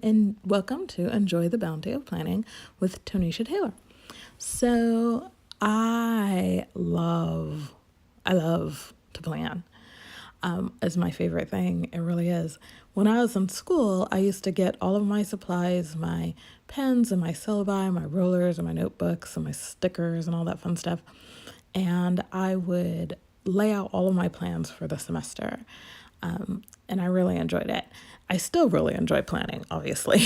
and welcome to Enjoy the Bounty of Planning with Tonisha Taylor. So I love to plan. Is my favorite thing. It really is. When I was in school, I used to get all of my supplies, my pens and my syllabi, my rulers and my notebooks and my stickers and all that fun stuff. And I would lay out all of my plans for the semester. And I really enjoyed it. I still really enjoy planning, obviously.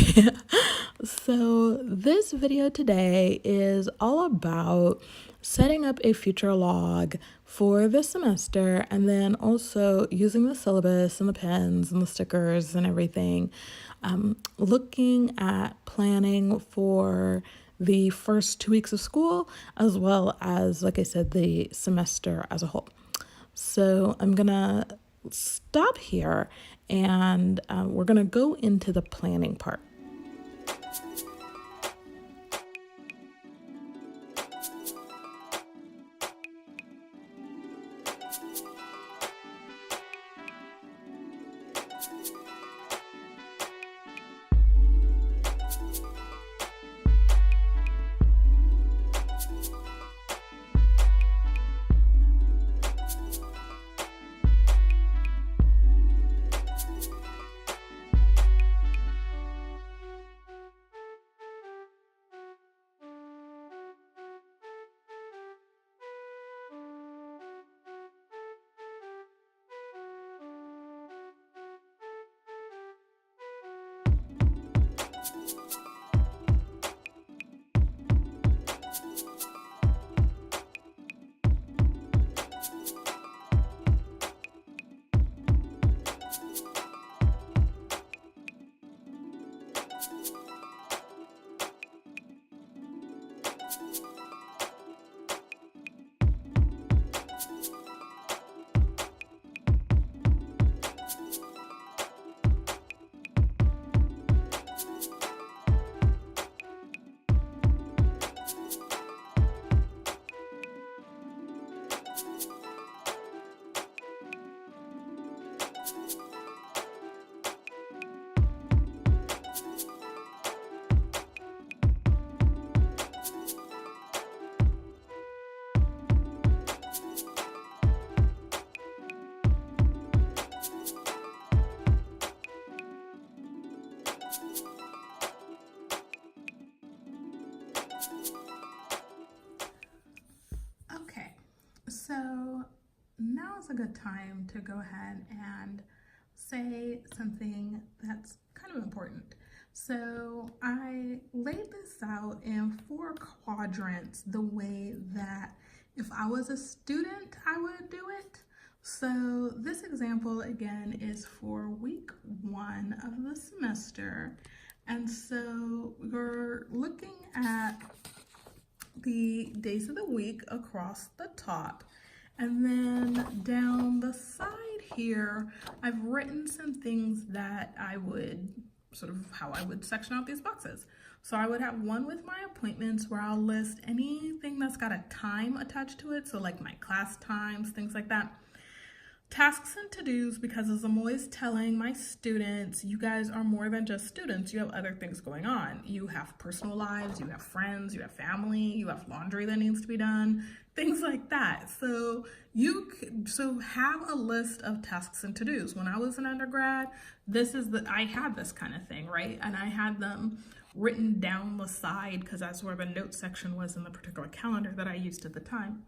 So this video today is all about setting up a future log for the semester and then also using the syllabus and the pens and the stickers and everything, looking at planning for the first 2 weeks of school, as well as, like I said, the semester as a whole. So I'm gonna stop here and we're gonna go into the planning part. Okay, so now is a good time to go ahead and say something that's kind of important. So I laid this out in 4 quadrants the way that if I was a student, I would do it. So this example again is for week 1 of the semester. And so we're looking at the days of the week across the top, and then down the side here I've written some things that I would sort of how I would section out these boxes. So I would have one with my appointments where I'll list anything that's got a time attached to it, so like my class times, things like that. Tasks and to-dos, because as I'm always telling my students, you guys are more than just students. You have other things going on. You have personal lives, you have friends, you have family, you have laundry that needs to be done, things like that. So have a list of tasks and to-dos. When I was an undergrad, I had this kind of thing, right? And I had them written down the side because that's where the note section was in the particular calendar that I used at the time.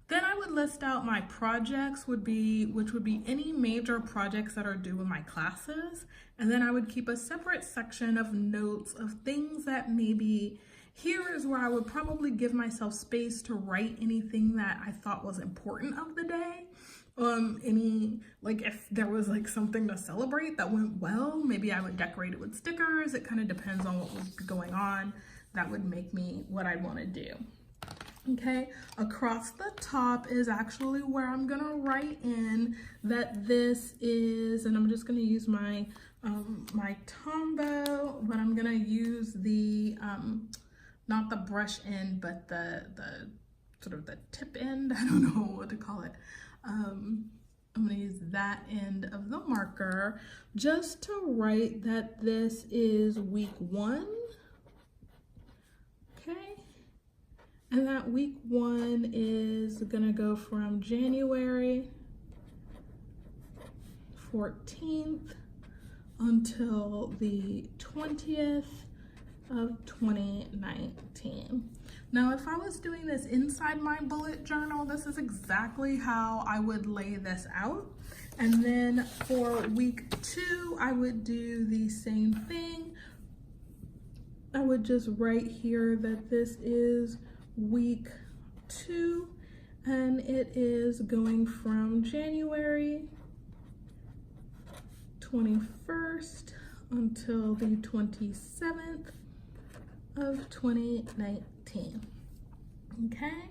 Then I would list out my projects, which would be any major projects that are due in my classes. And then I would keep a separate section of notes of things that maybe, here is where I would probably give myself space to write anything that I thought was important of the day. Like if there was like something to celebrate that went well, maybe I would decorate it with stickers. It kind of depends on what was going on. That would make me what I'd want to do. Okay, across the top is actually where I'm gonna write in that this is, and I'm just gonna use my my Tombow, but I'm gonna use the not the brush end, but the sort of the tip end. I don't know what to call it. I'm going to use that end of the marker just to write that this is week 1. Okay. And that week 1 is going to go from January 14th until the 20th of 2019. Now, if I was doing this inside my bullet journal, this is exactly how I would lay this out. And then for week 2, I would do the same thing. I would just write here that this is week 2, and it is going from January 21st until the 27th of 2019. Okay,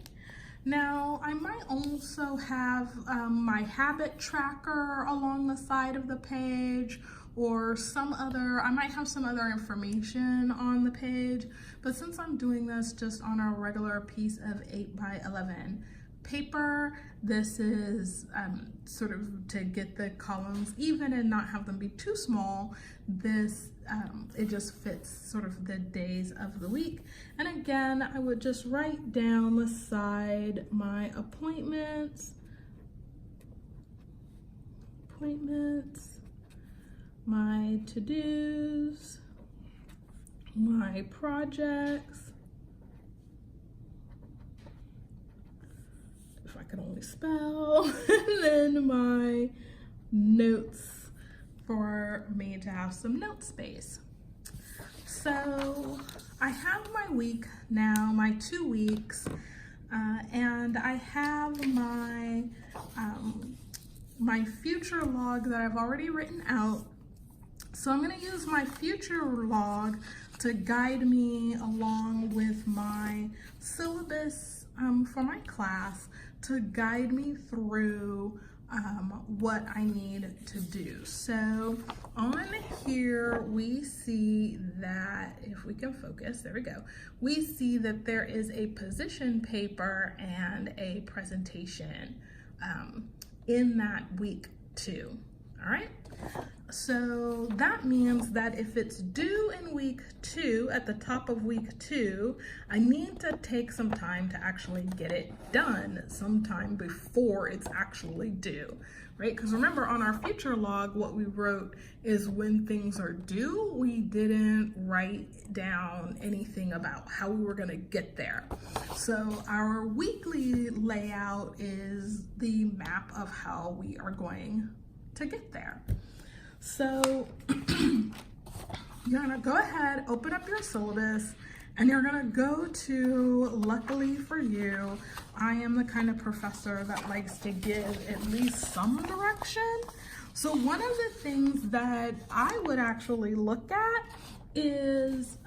now I might also have my habit tracker along the side of the page, or I might have some other information on the page, but since I'm doing this just on a regular piece of 8 by 11 paper, this is sort of to get the columns even and not have them be too small. This it just fits sort of the days of the week. And again, I would just write down the side my appointments, my to-dos, my projects, if I could only spell, and then my notes for me to have some note space. So I have my week now, my 2 weeks, and I have my my future log that I've already written out. So I'm going to use my future log to guide me along with my syllabus for my class, to guide me through what I need to do. So on here we see that, if we can focus, there we go, we see that there is a position paper and a presentation in that week 2. All right, so that means that if it's due in week 2, at the top of week 2, I need to take some time to actually get it done sometime before it's actually due, right? Because remember, on our future log, what we wrote is when things are due. We didn't write down anything about how we were going to get there. So our weekly layout is the map of how we are going to get there. So you're gonna go ahead, open up your syllabus, and you're gonna go to, luckily for you, I am the kind of professor that likes to give at least some direction. So one of the things that I would actually look at is,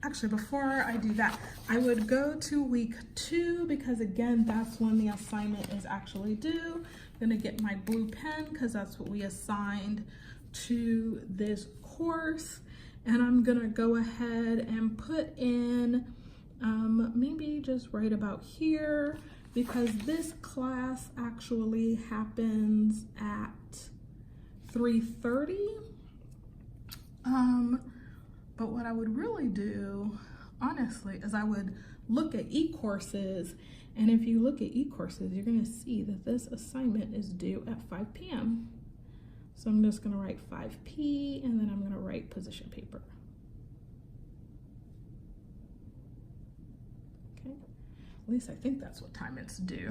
actually before I do that, I would go to week 2, because again, that's when the assignment is actually due. I'm gonna get my blue pen because that's what we assigned to this course, and I'm gonna go ahead and put in maybe just right about here, because this class actually happens at 3:30. But what I would really do, honestly, is I would look at e-courses. And if you look at e-courses, you're going to see that this assignment is due at 5 p.m. So I'm just going to write 5p, and then I'm going to write position paper. Okay, at least I think that's what time it's due.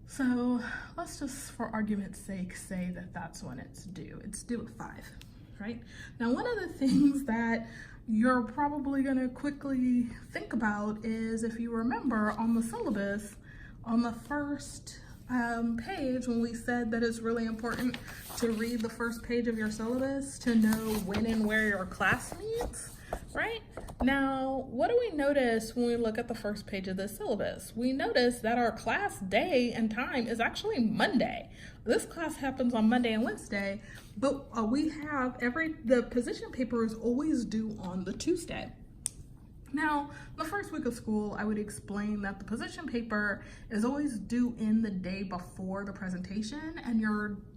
So let's just, for argument's sake, say that that's when it's due. It's due at 5, right? Now, one of the things that you're probably going to quickly think about is, if you remember on the syllabus, on the first page, when we said that it's really important to read the first page of your syllabus to know when and where your class meets, right? Now, what do we notice when we look at the first page of the syllabus? We notice that our class day and time is actually Monday. This class happens on Monday and Wednesday, but we have the position paper is always due on the Tuesday. Now, the first week of school, I would explain that the position paper is always due in the day before the presentation, and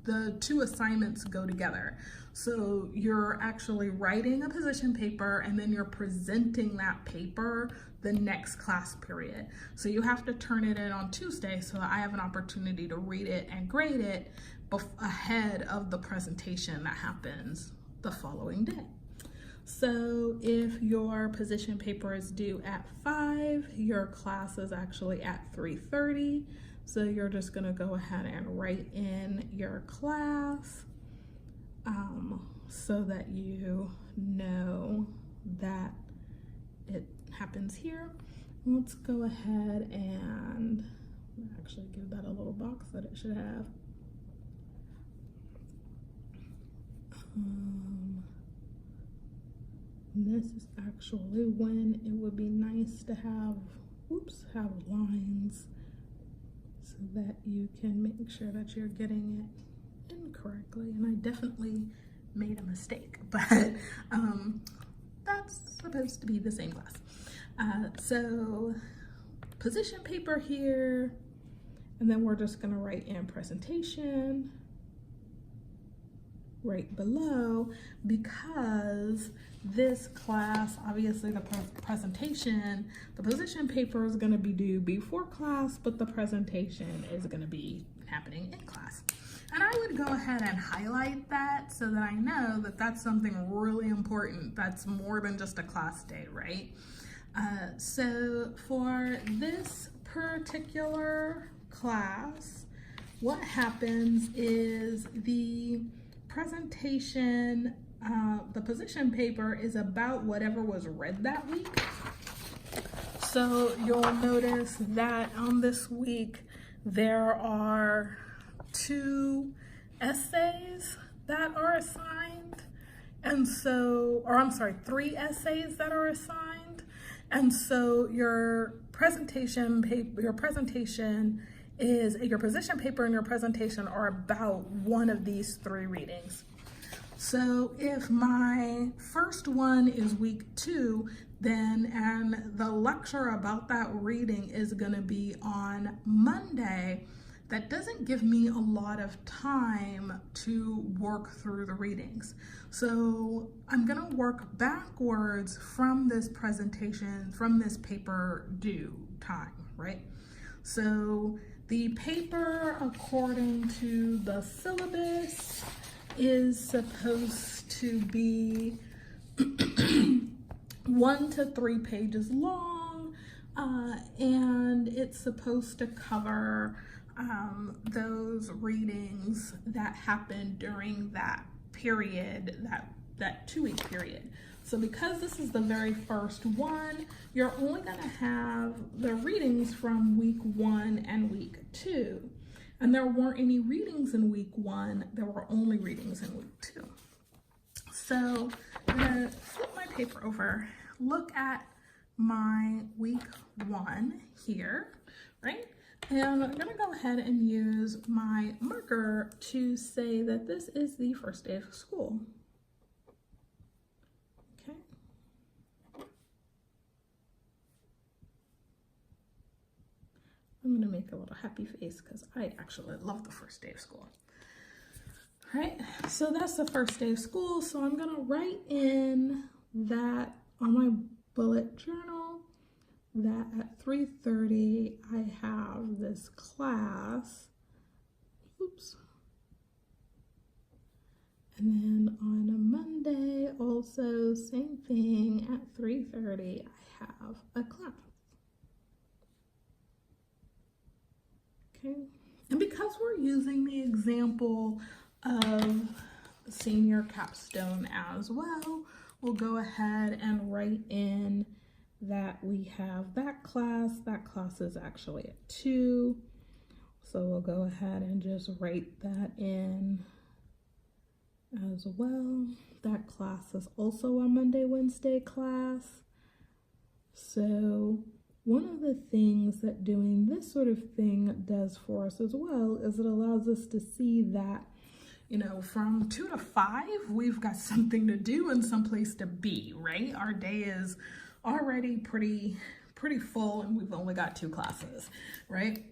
the two assignments go together. So you're actually writing a position paper and then you're presenting that paper the next class period. So you have to turn it in on Tuesday so that I have an opportunity to read it and grade it ahead of the presentation that happens the following day. So if your position paper is due at 5, your class is actually at 3:30. So you're just gonna go ahead and write in your class so that you know that it happens here. Let's go ahead and actually give that a little box that it should have. This is actually when it would be nice to have lines so that you can make sure that you're getting it in correctly. And I definitely made a mistake, but that's supposed to be the same class. So position paper here, and then we're just gonna write in presentation right below, because this class, obviously the presentation, the position paper is going to be due before class, but the presentation is going to be happening in class. And I would go ahead and highlight that so that I know that that's something really important. That's more than just a class day, right? So for this particular class, what happens is the presentation, the position paper is about whatever was read that week. So you'll notice that on this week, there are 2 essays that are assigned. And so, or I'm sorry, 3 essays that are assigned. And so your presentation paper, your position paper and your presentation are about one of these 3 readings. So if my first one is week 2, and the lecture about that reading is going to be on Monday, that doesn't give me a lot of time to work through the readings. So I'm going to work backwards from this presentation, from this paper due time, right? So the paper, according to the syllabus, is supposed to be 1 to 3 pages long, and it's supposed to cover those readings that happened during that period, that 2-week period. So because this is the very first one, you're only going to have the readings from week 1 and week 2. And there weren't any readings in week 1, there were only readings in week 2. So I'm going to flip my paper over, look at my week 1 here, right? And I'm going to go ahead and use my marker to say that this is the first day of school. Okay. I'm going to make a little happy face because I actually love the first day of school. All right, so that's the first day of school. So I'm going to write in that on my bullet journal that at 3:30 I have this class. Oops. And then on a Monday, also same thing, at 3:30 I have a class. Okay, and because we're using the example of senior capstone as well, we'll go ahead and write in that we have that class. That class is actually at 2. So we'll go ahead and just write that in as well. That class is also a Monday, Wednesday class. So one of the things that doing this sort of thing does for us as well is it allows us to see that, you know, from 2 to 5, we've got something to do and someplace to be, right? Our day is already pretty full and we've only got 2 classes, right?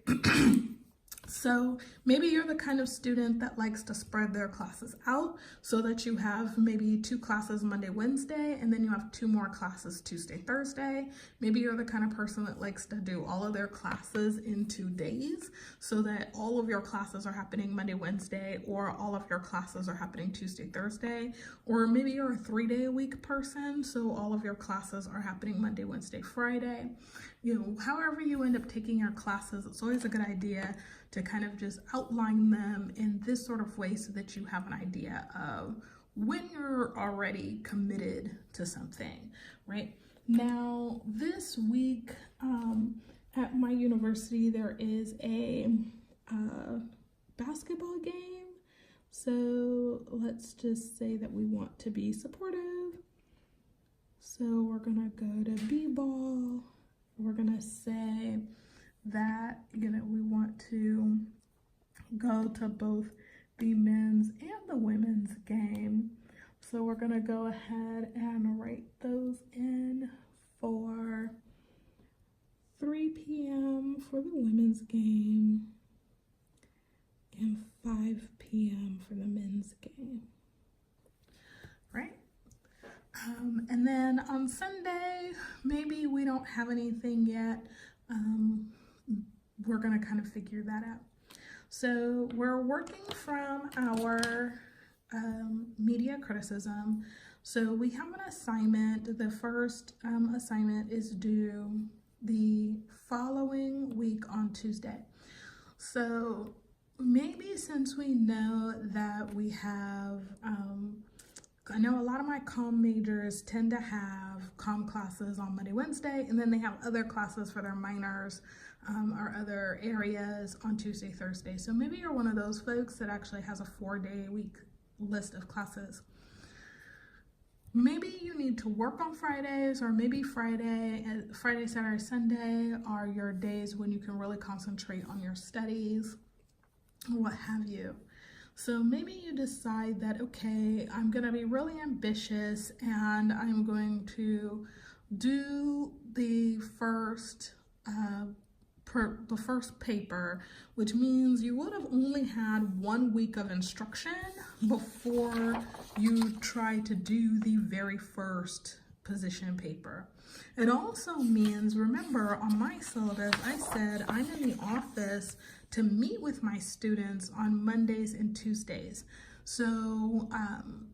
So maybe you're the kind of student that likes to spread their classes out so that you have maybe 2 classes Monday, Wednesday, and then you have 2 more classes Tuesday, Thursday. Maybe you're the kind of person that likes to do all of their classes in 2 days so that all of your classes are happening Monday, Wednesday, or all of your classes are happening Tuesday, Thursday. Or maybe you're a 3-day-a-week person, so all of your classes are happening Monday, Wednesday, Friday. You know, however you end up taking your classes, it's always a good idea to kind of just outline them in this sort of way so that you have an idea of when you're already committed to something, right? Now, this week at my university, there is a basketball game. So let's just say that we want to be supportive. So we're gonna go to b-ball. We're gonna say that, you know, we want to go to both the men's and the women's game. So we're gonna go ahead and write those in for 3 p.m. for the women's game and 5 p.m. for the men's game, right? And then on Sunday, maybe we don't have anything yet. We're gonna kind of figure that out. So we're working from our media criticism. So we have an assignment. The first assignment is due the following week on Tuesday. So maybe since we know that we have, I know a lot of my comm majors tend to have comm classes on Monday, Wednesday, and then they have other classes for their minors or other areas on Tuesday, Thursday. So maybe you're one of those folks that actually has a 4-day-a-week list of classes. Maybe you need to work on Fridays, or maybe Friday, Saturday, Sunday are your days when you can really concentrate on your studies, or what have you. So maybe you decide that, okay, I'm gonna be really ambitious and I'm going to do the first paper, which means you would have only had 1 week of instruction before you try to do the very first position paper. It also means, remember on my syllabus, I said I'm in the office to meet with my students on Mondays and Tuesdays. So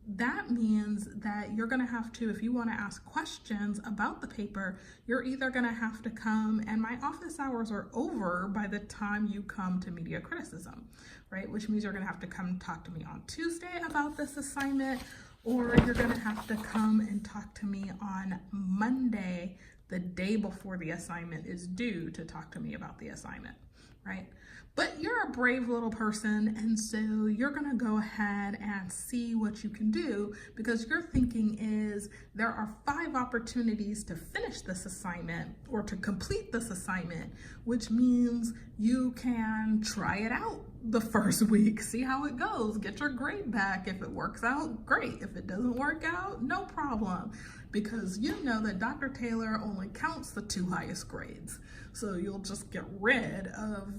that means that you're gonna have to, if you wanna ask questions about the paper, you're either gonna have to come, and my office hours are over by the time you come to media criticism, right? Which means you're gonna have to come talk to me on Tuesday about this assignment, or you're gonna have to come and talk to me on Monday, the day before the assignment is due, to talk to me about the assignment, right? But you're a brave little person, and so you're gonna go ahead and see what you can do, because your thinking is there are 5 opportunities to finish this assignment or to complete this assignment, which means you can try it out the first week, see how it goes, get your grade back. If it works out, great. If it doesn't work out, no problem, because you know that Dr. Taylor only counts the 2 highest grades. So you'll just get rid of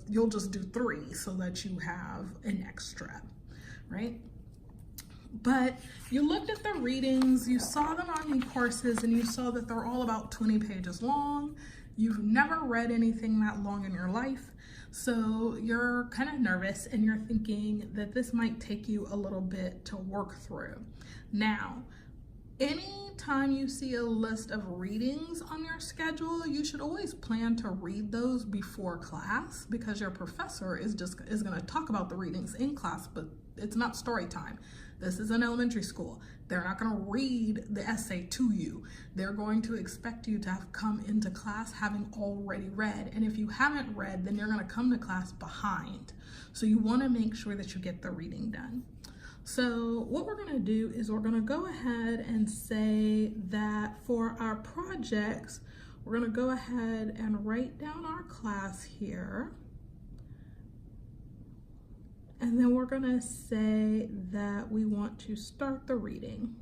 you'll just do 3 so that you have an extra, right? But you looked at the readings, you saw them on eCourses, and you saw that they're all about 20 pages long. You've never read anything that long in your life. So you're kind of nervous and you're thinking that this might take you a little bit to work through. Now, anytime you see a list of readings on your schedule, you should always plan to read those before class, because your professor is going to talk about the readings in class, but it's not story time. This is an elementary school. They're not going to read the essay to you. They're going to expect you to have come into class having already read. And if you haven't read, then you're going to come to class behind. So you want to make sure that you get the reading done. So what we're gonna do is we're gonna go ahead and say that for our projects, we're gonna go ahead and write down our class here. And then we're gonna say that we want to start the reading.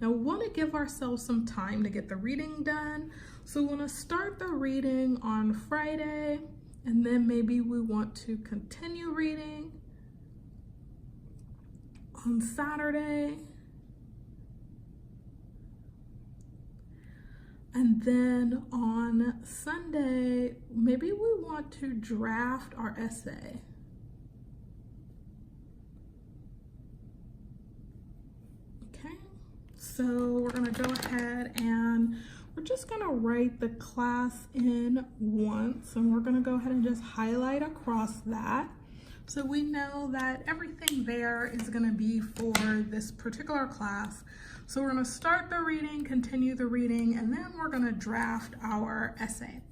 Now we want to give ourselves some time to get the reading done. So we want to start the reading on Friday, and then maybe we want to continue reading on Saturday. And then on Sunday, maybe we want to draft our essay. Okay, so we're gonna go ahead and we're just gonna write the class in once, and we're gonna go ahead and just highlight across that. So we know that everything there is gonna be for this particular class. So we're gonna start the reading, continue the reading, and then we're gonna draft our essay.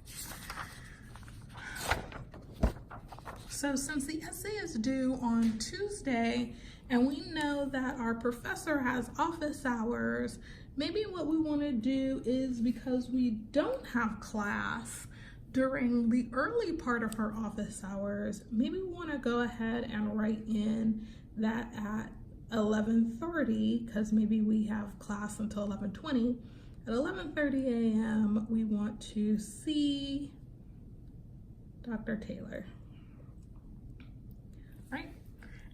So since the essay is due on Tuesday, and we know that our professor has office hours, maybe what we wanna do is, because we don't have class during the early part of her office hours, maybe we wanna go ahead and write in that at 11:30, because maybe we have class until 11:20. At 11:30 a.m., we want to see Dr. Taylor, right?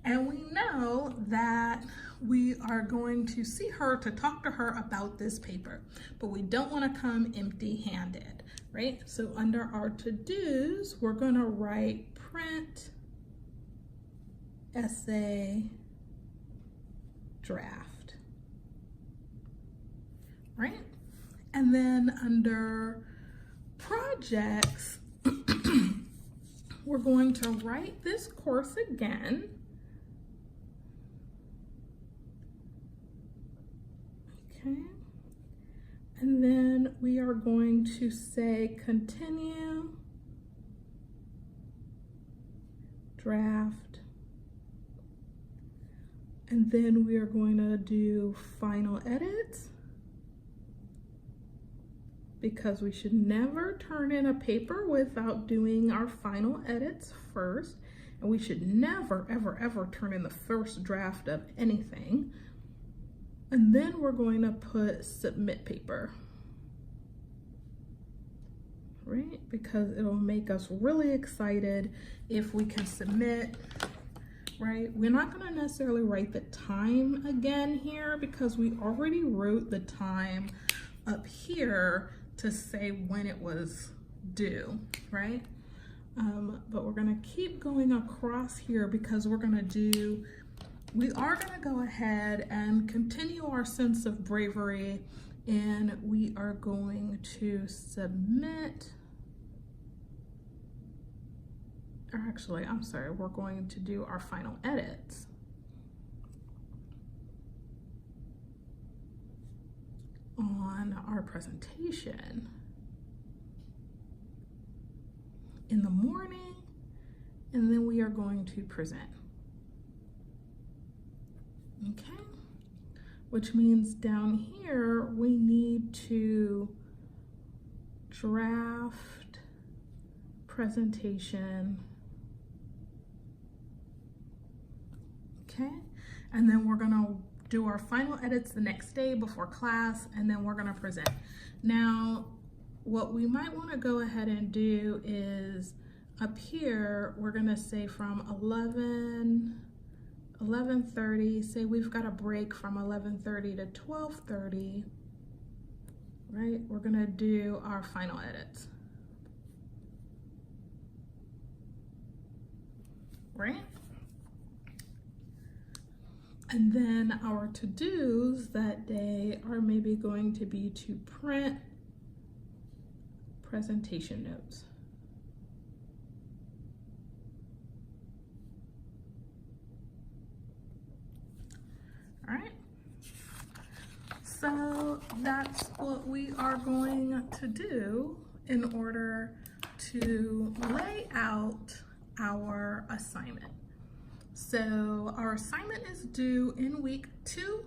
And we know that we are going to see her to talk to her about this paper, but we don't want to come empty-handed, right? So under our to-dos, we're going to write print essay draft, right? And then under projects, we're going to write this course again. Okay. And then we are going to say continue, draft, and then we are going to do final edits, because we should never turn in a paper without doing our final edits first. And we should never, ever, ever turn in the first draft of anything. And then we're going to put submit paper, right? Because it'll make us really excited if we can submit, right? We're not gonna necessarily write the time again here, because we already wrote the time up here to say when it was due, right? But we're gonna keep going across here, because we are gonna go ahead and continue our sense of bravery, and we are going to submit, or actually, I'm sorry, we're going to do our final edits. On our presentation in the morning, and then we are going to present. Okay, which means down here we need to draft presentation. Okay, and then we're gonna do our final edits the next day before class, and then we're gonna present. Now, what we might wanna go ahead and do is up here, we're gonna say from 11:30, say we've got a break from 11:30 to 12:30, right? We're gonna do our final edits, right? And then our to-dos that day are maybe going to be to print presentation notes. All right, so that's what we are going to do in order to lay out our assignment. So our assignment is due in week 2.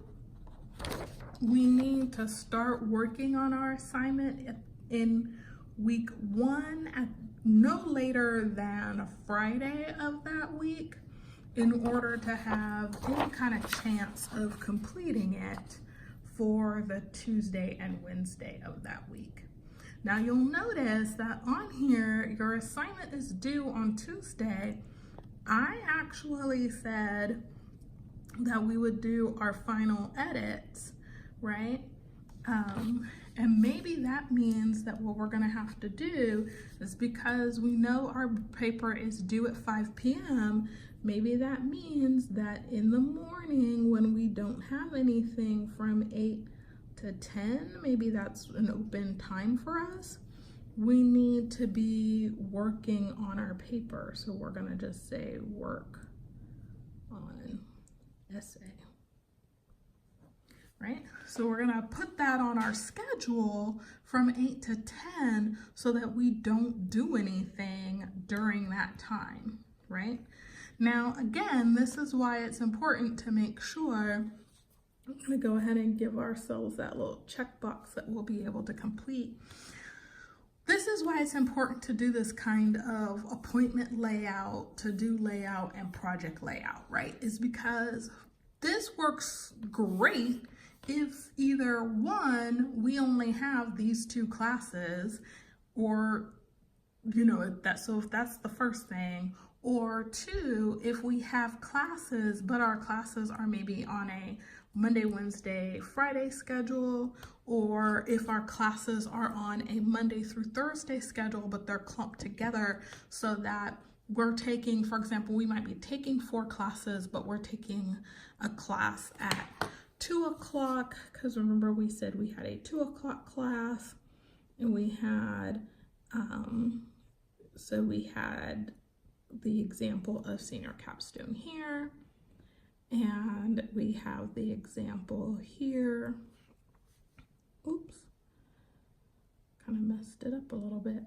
We need to start working on our assignment in week 1 at no later than Friday of that week, in order to have any kind of chance of completing it for the Tuesday and Wednesday of that week. Now you'll notice that on here, your assignment is due on Tuesday. I actually said that we would do our final edits, right? And maybe that means that what we're gonna have to do is, because we know our paper is due at 5 p.m., maybe that means that in the morning when we don't have anything from 8 to 10, maybe that's an open time for us. We need to be working on our paper. So we're gonna just say work on essay. Right? So we're gonna put that on our schedule from 8 to 10 so that we don't do anything during that time, right? Now, again, this is why it's important to make sure, I'm gonna go ahead and give ourselves that little checkbox that we'll be able to complete. This is why it's important to do this kind of appointment layout, to-do layout, and project layout, right? Is because this works great if either one, we only have these 2 classes, or, you know, so if that's the first thing, or 2, if we have classes, but our classes are maybe on a Monday, Wednesday, Friday schedule, or if our classes are on a Monday through Thursday schedule, but they're clumped together so that we're taking, for example, we might be taking 4 classes, but we're taking a class at 2 o'clock, because remember we said we had a 2 o'clock class, and we had, so we had the example of senior capstone here, and we have the example here. Oops, kind of messed it up a little bit.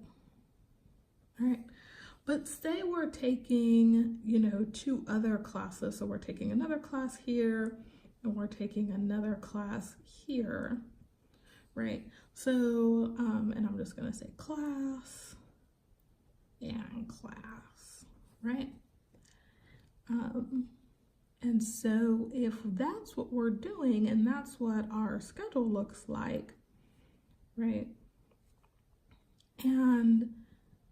All right, but say we're taking, you know, 2 other classes, so we're taking another class here, and we're taking another class here, right? So, and I'm just gonna say class and class, right? And so if that's what we're doing, and that's what our schedule looks like, right? And,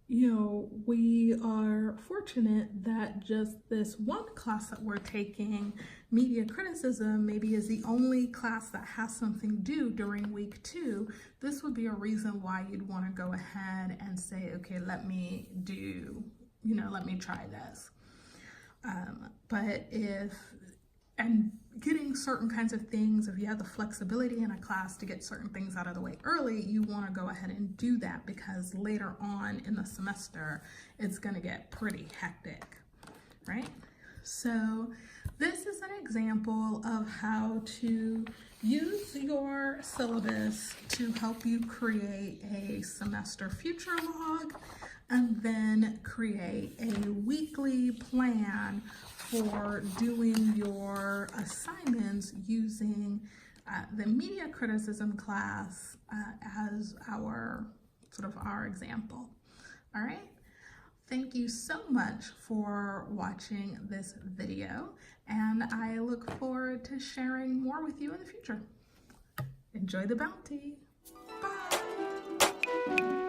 you know, we are fortunate that just this one class that we're taking, media criticism, maybe is the only class that has something due during week 2. This would be a reason why you'd want to go ahead and say, okay, let me do, you know, let me try this. But and getting certain kinds of things, if you have the flexibility in a class to get certain things out of the way early, you want to go ahead and do that, because later on in the semester, it's going to get pretty hectic, right? So this is an example of how to use your syllabus to help you create a semester future log, and then create a weekly plan for doing your assignments using the media criticism class as our example. All right. Thank you so much for watching this video, and I look forward to sharing more with you in the future. Enjoy the bounty. Bye.